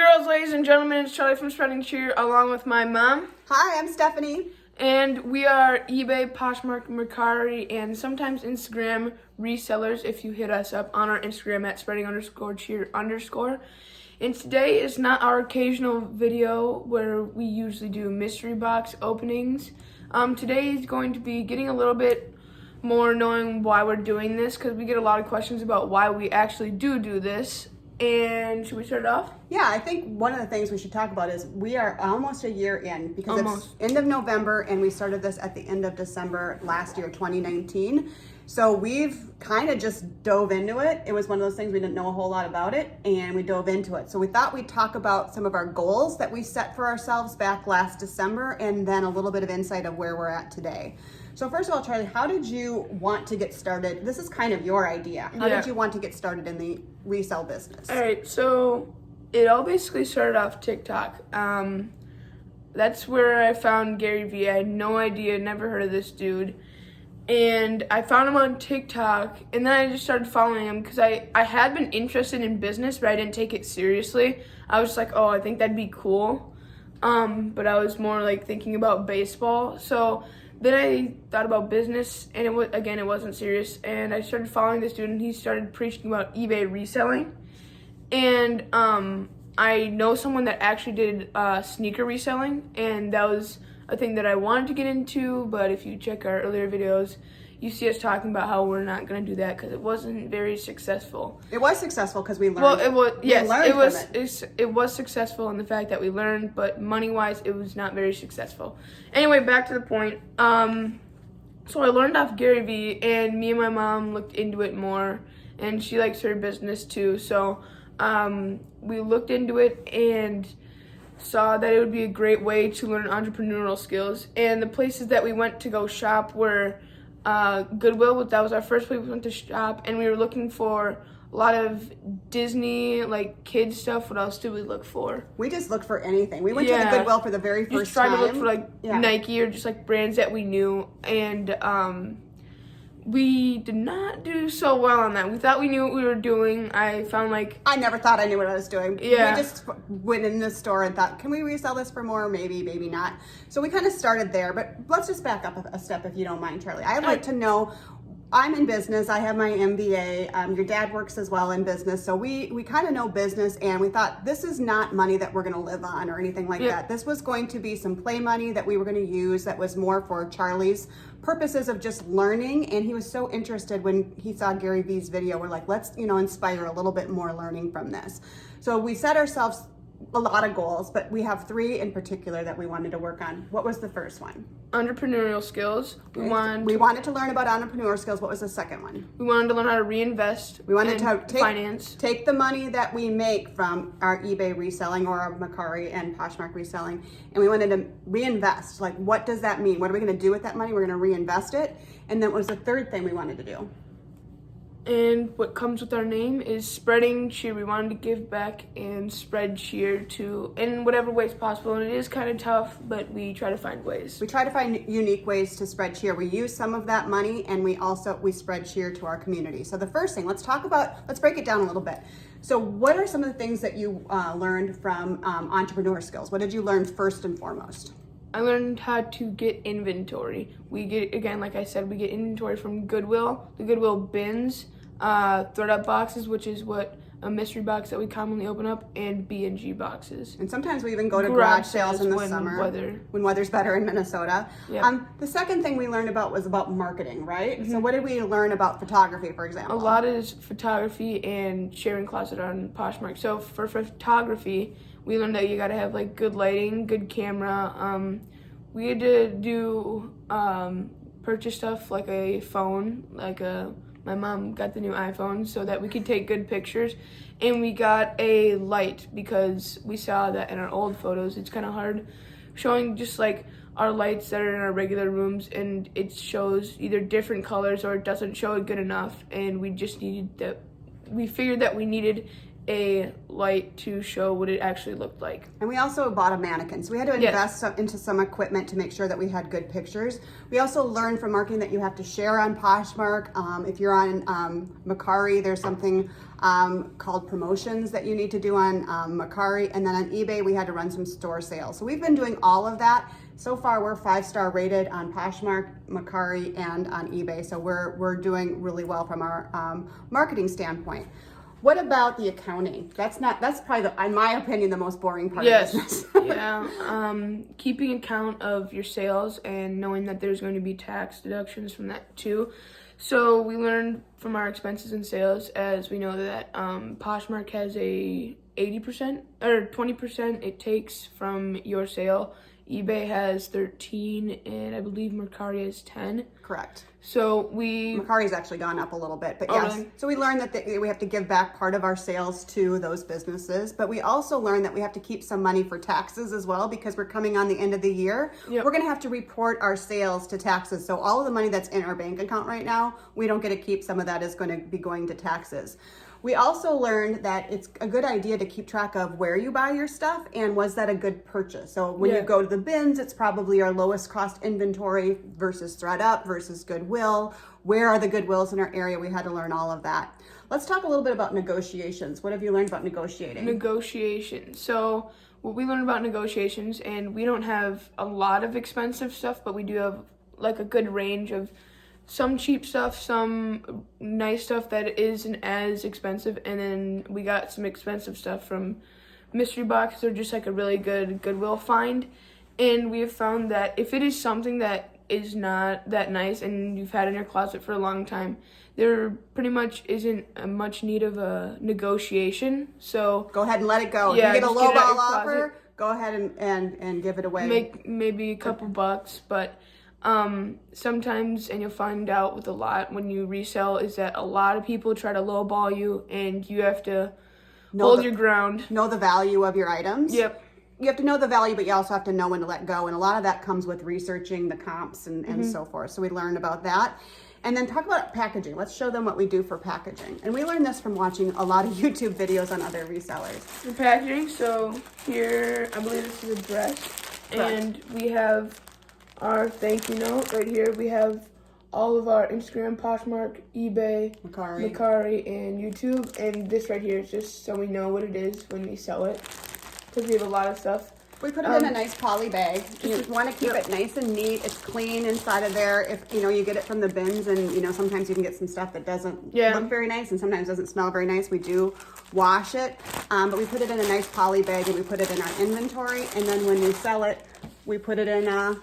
girls, ladies and gentlemen, it's Charlie from Spreading Cheer along with my mom. Hi, I'm Stephanie. And we are eBay, Poshmark, Mercari, and sometimes Instagram resellers if you hit us up on our Instagram at spreading_cheer_. And today is not our occasional video where we usually do mystery box openings. Today is going to be getting a little bit more knowing why we're doing this, because we get a lot of questions about why we actually do this. And should we start it off? Yeah, I think one of the things we should talk about is we are almost a year in, because it's end of November and we started this at the end of December last year, 2019. So we've kind of just dove into it. It was one of those things we didn't know a whole lot about it, and we dove into it. So we thought we'd talk about some of our goals that we set for ourselves back last December, and then a little bit of insight of where we're at today. So first of all, Charlie, how did you want to get started? This is kind of your idea. How did you want to get started in the resale business? All right, so it all basically started off TikTok. That's where I found Gary Vee. I had no idea, never heard of this dude. And I found him on TikTok, and then I just started following him because I had been interested in business, but I didn't take it seriously. I was like, oh, I think that'd be cool. But I was more like thinking about baseball. So then I thought about business, and it wasn't serious. And I started following this dude, and he started preaching about eBay reselling. And I know someone that actually did sneaker reselling, and that was a thing that I wanted to get into. But if you check our earlier videos, you see us talking about how we're not going to do that because it wasn't very successful. It was successful because we learned. Well, it was successful in the fact that we learned, but money-wise, it was not very successful. Anyway, back to the point. So I learned off Gary Vee, and me and my mom looked into it more, and she likes her business too. So we looked into it and saw that it would be a great way to learn entrepreneurial skills. And the places that we went to go shop were Goodwill. That was our first place we went to shop, and we were looking for a lot of Disney, like, kids stuff. What else did we look for? We just looked for anything. We went to the Goodwill for the very first time. Just tried to look for, like, Nike or just, like, brands that we knew, and we did not do so well on that. We thought we knew what we were doing. I found, like... I never thought I knew what I was doing. Yeah. We just went in the store and thought, can we resell this for more? Maybe, maybe not. So we kind of started there, but let's just back up a step if you don't mind, Charlie. I'd like to know, I'm in business. I have my MBA. Your dad works as well in business. So we kind of know business, and we thought this is not money that we're going to live on or anything like that. This was going to be some play money that we were going to use that was more for Charlie's purposes of just learning. And he was so interested when he saw Gary Vee's video. We're like, let's, inspire a little bit more learning from this. So we set ourselves a lot of goals, but we have 3 in particular that we wanted to work on. What was the first one? Entrepreneurial skills. We wanted to learn about entrepreneur skills. What was the second one? We wanted to learn how to reinvest. We wanted to finance. Take the money that we make from our eBay reselling or our Mercari and Poshmark reselling, and we wanted to reinvest. Like, what does that mean? What are we going to do with that money? We're going to reinvest it. And then what was the third thing we wanted to do? And what comes with our name is spreading cheer. We wanted to give back and spread cheer in whatever ways possible. And it is kind of tough, but we try to find ways. We try to find unique ways to spread cheer. We use some of that money, and we spread cheer to our community. So the first thing, let's break it down a little bit. So what are some of the things that you learned from entrepreneur skills? What did you learn first and foremost? I learned how to get inventory. We get inventory from Goodwill, the Goodwill bins, thread-up boxes, which is what a mystery box that we commonly open up, and B&G boxes. And sometimes we even go to garage sales in the summer when weather's better in Minnesota. Yep. The second thing we learned was about marketing, right? Mm-hmm. So what did we learn about photography, for example? A lot is photography and sharing closet on Poshmark. So for photography, we learned that you gotta have, like, good lighting, good camera. We had to do purchase stuff like a phone, my mom got the new iPhone so that we could take good pictures, and we got a light because we saw that in our old photos it's kind of hard showing just like our lights that are in our regular rooms, and it shows either different colors or it doesn't show it good enough, and we figured that we needed a light to show what it actually looked like. And we also bought a mannequin. So we had to invest into some equipment to make sure that we had good pictures. We also learned from marketing that you have to share on Poshmark. If you're on Mercari, there's something called promotions that you need to do on Mercari. And then on eBay, we had to run some store sales. So we've been doing all of that. So far, we're 5-star rated on Poshmark, Mercari, and on eBay. So we're doing really well from our marketing standpoint. What about the accounting? That's probably, in my opinion, the most boring part of business. Keeping account of your sales and knowing that there's going to be tax deductions from that too. So we learned from our expenses and sales, as we know that Poshmark has a 80% or 20% it takes from your sale. eBay has 13, and I believe Mercari has 10. Correct. So Mercari's actually gone up a little bit, but yes. Really? So we learned that we have to give back part of our sales to those businesses, but we also learned that we have to keep some money for taxes as well, because we're coming on the end of the year. Yep. We're going to have to report our sales to taxes. So all of the money that's in our bank account right now, we don't get to keep. Some of that is going to be going to taxes. We also learned that it's a good idea to keep track of where you buy your stuff and was that a good purchase. So when you go to the bins, it's probably our lowest cost inventory versus ThredUp versus Goodwill. Where are the Goodwills in our area? We had to learn all of that. Let's talk a little bit about negotiations. What have you learned about negotiating? Negotiations. So what we learned about negotiations, and we don't have a lot of expensive stuff, but we do have like a good range of some cheap stuff, some nice stuff that isn't as expensive, and then we got some expensive stuff from mystery boxes. They're just like a really good Goodwill find. And we have found that if it is something that is not that nice and you've had in your closet for a long time, there pretty much isn't much need of a negotiation. So go ahead and let it go. Yeah, if you get a low ball offer, go ahead and give it away. Make maybe a couple bucks, but sometimes, and you'll find out with a lot when you resell, is that a lot of people try to lowball you, and you have to hold your ground. Know the value of your items. Yep. You have to know the value, but you also have to know when to let go. And a lot of that comes with researching the comps and so forth. So we learned about that. And then talk about packaging. Let's show them what we do for packaging. And we learned this from watching a lot of YouTube videos on other resellers. For packaging, so here, I believe this is a dress. Correct. And we have our thank you note right here. We have all of our Instagram, Poshmark, eBay, Mercari, and YouTube. And this right here is just so we know what it is when we sell it, because we have a lot of stuff. We put it in a nice poly bag. You want to keep it nice and neat. It's clean inside of there. If you get it from the bins, and sometimes you can get some stuff that doesn't look very nice and sometimes doesn't smell very nice. We do wash it, but we put it in a nice poly bag and we put it in our inventory. And then when we sell it, we put it in a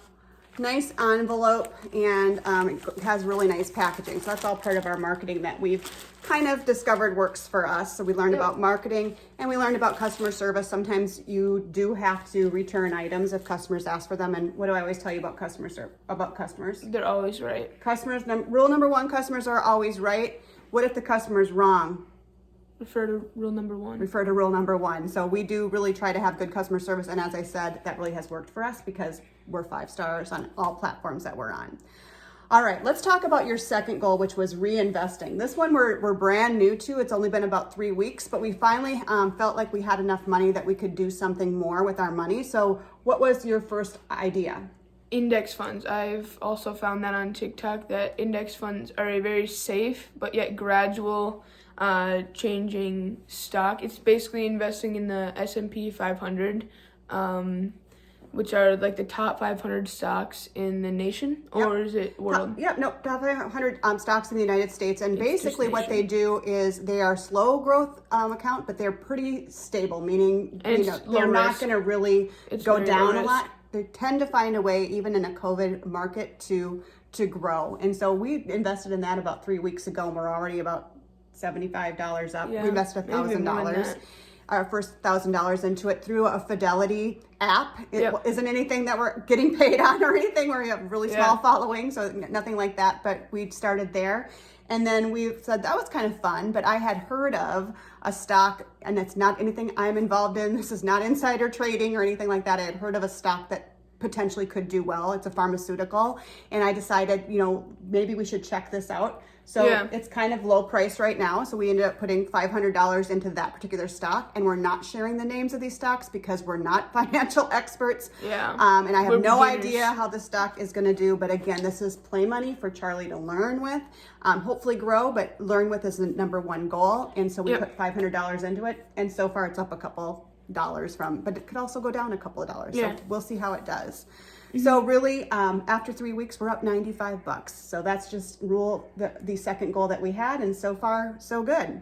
nice envelope, and it has really nice packaging. So that's all part of our marketing that we've kind of discovered works for us. So we learned about marketing, and we learned about customer service. Sometimes you do have to return items if customers ask for them. And what do I always tell you about customers? They're always right. Rule number one, customers are always right. What if the customer's wrong? Refer to rule number one. Refer to rule number one. So we do really try to have good customer service. And as I said, that really has worked for us because we're 5 stars on all platforms that we're on. All right, let's talk about your second goal, which was reinvesting. This one we're brand new to. It's only been about 3 weeks, but we finally felt like we had enough money that we could do something more with our money. So what was your first idea? Index funds. I've also found that on TikTok that index funds are a very safe but yet gradual changing stock. It's basically investing in the S&P 500, which are like the top 500 stocks in the nation, or is it world? Top 500 stocks in the United States. And basically what they do is they are slow growth account, but they're pretty stable, meaning they're not going to really go down a lot. They tend to find a way, even in a COVID market, to grow. And so we invested in that about 3 weeks ago, and we're already about $75 up. Yeah, we invested $1,000, our first $1,000 into it through a Fidelity app. It isn't anything that we're getting paid on or anything, where we have really small following, so nothing like that, but we started there. And then we said that was kind of fun, but I had heard of a stock, and it's not anything I'm involved in. This is not insider trading or anything like that. I had heard of a stock that potentially could do well. It's a pharmaceutical, and I decided, maybe we should check this out. So Yeah. it's kind of low price right now. So we ended up putting $500 into that particular stock, and we're not sharing the names of these stocks because we're not financial experts. Yeah. And I have We're no beginners. idea how the stock is going to do. But again, this is play money for Charlie to learn with, hopefully grow, but learn with is the number one goal. And so we Yep. put $500 into it, and so far it's up a couple dollars but it could also go down a couple of dollars. Yeah. So we'll see how it does. So really, after 3 weeks, we're up $95. So that's just the second goal that we had, and so far, so good.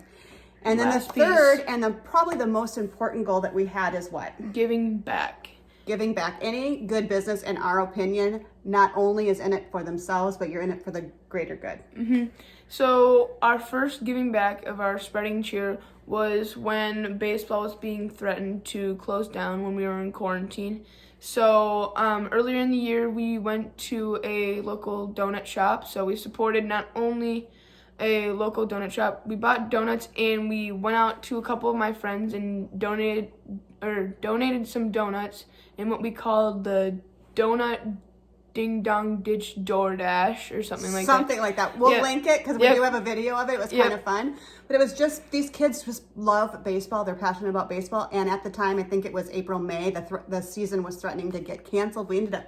And then Last the piece. third, and probably the most important goal that we had is what? Giving back. Giving back. Any good business, in our opinion, not only is in it for themselves, but you're in it for the greater good. So our first giving back of our spreading cheer was when baseball was being threatened to close down when we were in quarantine. So earlier in the year, we went to a local donut shop. So we supported not only a local donut shop, we bought donuts, and we went out to a couple of my friends and donated some donuts in what we called the donut ding dong ditch DoorDash or something like that. Something like that. We'll Yep. link it because we Yep. do have a video of it. It was Yep. kind of fun. But it was just, these kids just love baseball. They're passionate about baseball. And at the time, I think it was April, May, the season was threatening to get canceled. We ended up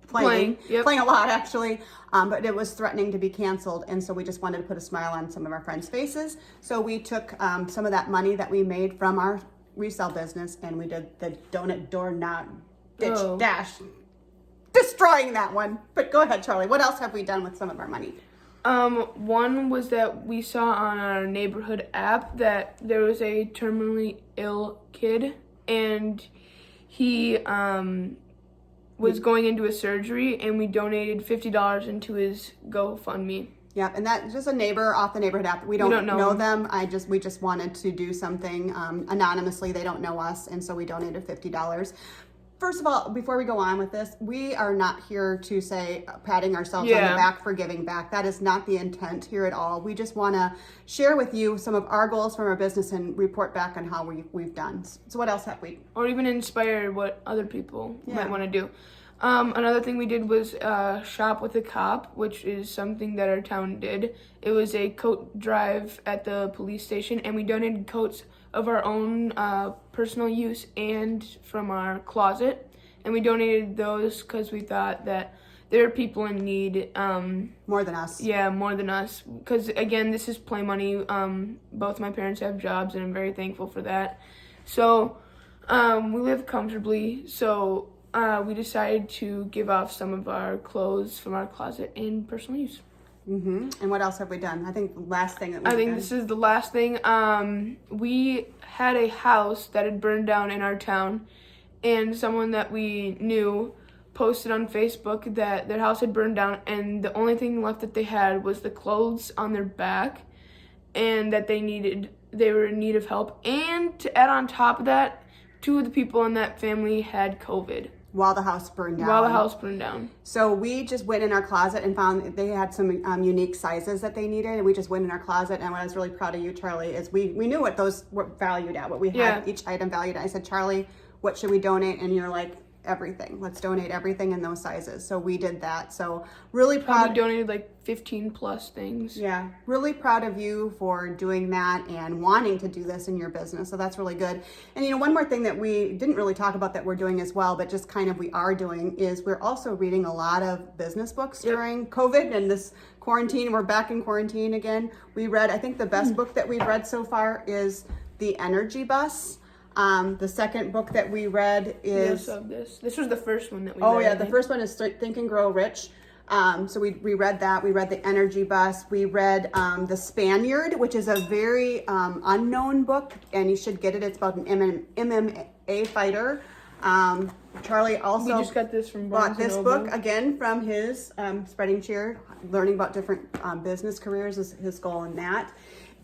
playing Yep. a lot actually, but it was threatening to be canceled. And so we just wanted to put a smile on some of our friends' faces. So we took some of that money that we made from our resale business, and we did the donut door knob ditch Oh. dash. Destroying that one. But go ahead, Charlie. What else have we done with some of our money? One was that we saw on our neighborhood app that there was a terminally ill kid, and he was going into a surgery, and we donated $50 into his GoFundMe. Yeah, and that's just a neighbor off the neighborhood app. We don't know them. We just wanted to do something anonymously. They don't know us, and so we donated $50. First of all, before we go on with this, we are not here to say patting ourselves on the back for giving back. That is not the intent here at all. We just want to share with you some of our goals from our business and report back on how we've done. So what else have we? Or even inspire what other people might want to do. Another thing we did was shop with a cop, which is something that our town did. It was a coat drive at the police station, and we donated coats of our own personal use and from our closet. And we donated those because we thought that there are people in need. More than us. Yeah, more than us. Because, again, this is play money. Both my parents have jobs, and I'm very thankful for that. So we live comfortably, so we decided to give off some of our clothes from our closet in personal use. And what else have we done? I think the last thing that we've I think done. this is the last thing. We had a house that had burned down in our town, and someone that we knew posted on Facebook that their house had burned down, and the only thing left that they had was the clothes on their back, and that they were in need of help. And to add on top of that, 2 of the people in that family had COVID. While the house burned down. So we just went in our closet and found they had some unique sizes that they needed. And we just went in our closet. And what I was really proud of you, Charlie, is we knew what those were valued at, what we had each item valued at. I said, Charlie, what should we donate? And you're like, everything. Let's donate everything in those sizes. So we did that. So really proud. We donated like 15 plus things. Yeah, really proud of you for doing that and wanting to do this in your business. So that's really good. And one more thing that we didn't really talk about that we're doing as well, but just kind of we are doing is we're also reading a lot of business books during COVID and this quarantine. We're back in quarantine again. We read, I think the best book that we've read so far is The Energy Bus. The second book that we read is... This was the first one that we read. Oh, yeah. The first one is Think and Grow Rich. So we read that. We read The Energy Bus. We read The Spaniard, which is a very unknown book, and you should get it. It's about an MMA fighter. Charlie also we just got this from bought this book, again, from his Spreading Cheer. Learning about different business careers is his goal in that.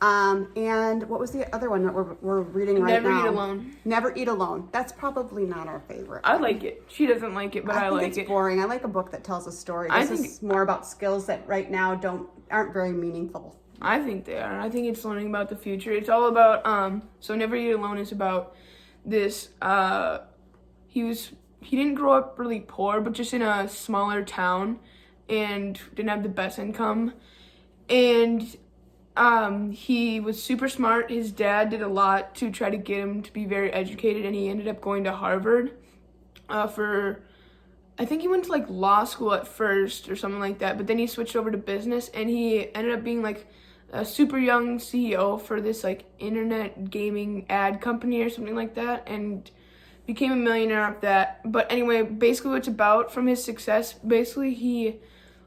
And what was the other one that we're reading right now? Never Eat Alone. Never Eat Alone. That's probably not our favorite. I like it. She doesn't like it, but I like it. I think it's boring. I like a book that tells a story. This is more about skills that right now aren't very meaningful. I think they are. I think it's learning about the future. It's all about so Never Eat Alone is about this he didn't grow up really poor, but just in a smaller town and didn't have the best income. And he was super smart. His dad did a lot to try to get him to be very educated, and he ended up going to Harvard I think he went to like law school at first or something like that, but then he switched over to business, and he ended up being like a super young CEO for this like internet gaming ad company or something like that, and became a millionaire off that. But anyway, basically what it's about from his success, basically he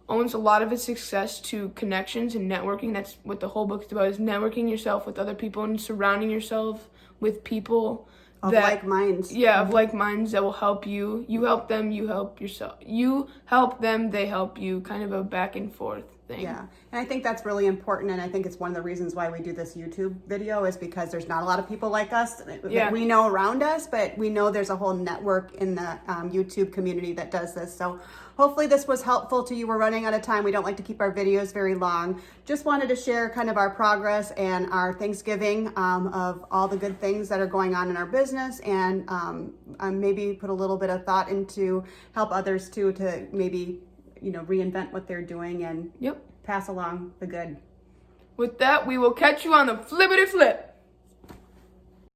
owns a lot of his success to connections and networking. That's what the whole book is about, is networking yourself with other people and surrounding yourself with people of like minds. Yeah, of like minds that will help you. You help them, you help yourself. You help them, they help you. Kind of a back and forth thing. Yeah, and I think that's really important, and I think it's one of the reasons why we do this YouTube video is because there's not a lot of people like us that we know around us, but we know there's a whole network in the YouTube community that does this. So hopefully this was helpful to you. We're running out of time. We don't like to keep our videos very long. Just wanted to share kind of our progress and our Thanksgiving of all the good things that are going on in our business, and maybe put a little bit of thought into help others too to maybe reinvent what they're doing and pass along the good. With that, we will catch you on the flippity flip.